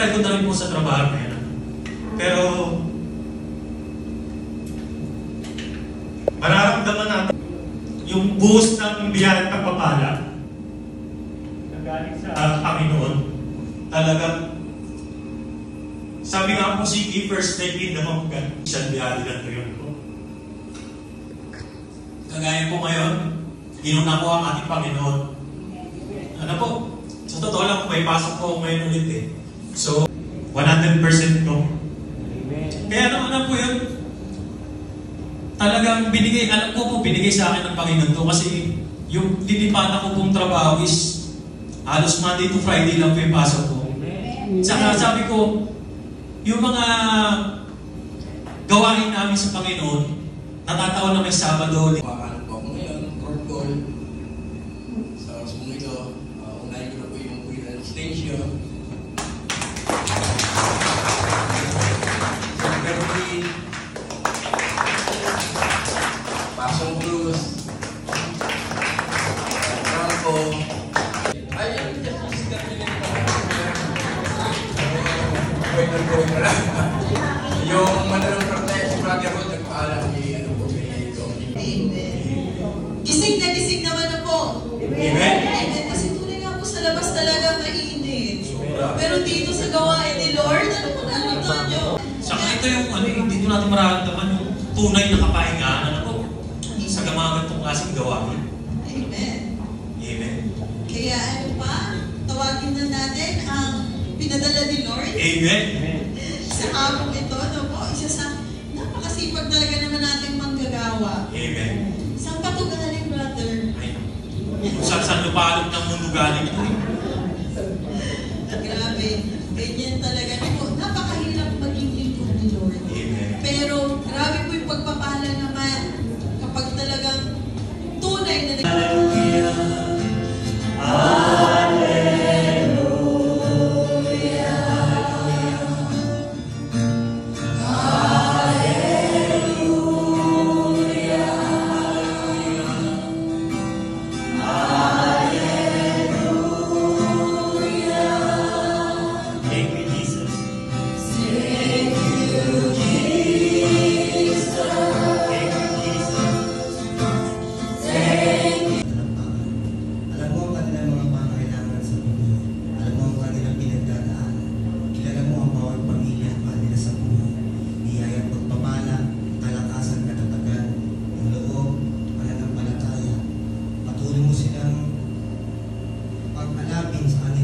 kapareho na rin po sa trabaho na yan. Pero, mararamdaman natin yung buhos ng biyaya at pagpapala na galing sa Panginoon. Talagang, sabi nga po si first day kingdom of God, isang biyaya lang ito yun po. Kagaya po ngayon, inuna po ang ating Panginoon. Ano po? Sa totoo lang, may pasok po ngayon ulit eh. So, 100% no. Kaya ano po yun? Talagang binigay, alam ko po, binigay sa akin ng Panginoon to kasi yung tinipatan ko pong trabaho is halos Monday to Friday lang po yung pasok ko. Saka sabi ko, yung mga gawain namin sa Panginoon, natataon na may Sabado. Ano po ako ngayon, Lord Goal. Sa oras mong ito, unahin ko na po yung Queen Station. Siyempre, Pasong Blues, Franco. Ayun, just sikat nila ito. Pwede na lang. Yung madalang protest, brother ko, nagpaalam ni ano po, Gising na gising naman na po. Amen. Amen. Kasi tunay nga po sa labas talaga mainit. Pero dito sa gawain ni Lord, ano po nalunod nyo? Saka ito yung dito natin mararamdaman yung tunay na kapahingaan. Ano po? Sa gamagan itong klaseng gawain. Amen. Amen. Kaya ano pa, tawagin na natin ang pinadala ni Lord. Amen. Sa hapong ito, ano po, isa sa napakasipag talaga naman natin manggagawa. Amen. Saan pa ito galing, brother? Ay, kung saan lupalog ng mundo galing ito. Grabe. Ganyan talaga. Napakahirap maging lingkod ni Lord. Amen. Pero grabe po yung pagpapala naman kapag talagang tunay na silang pag-alapin sa kanila.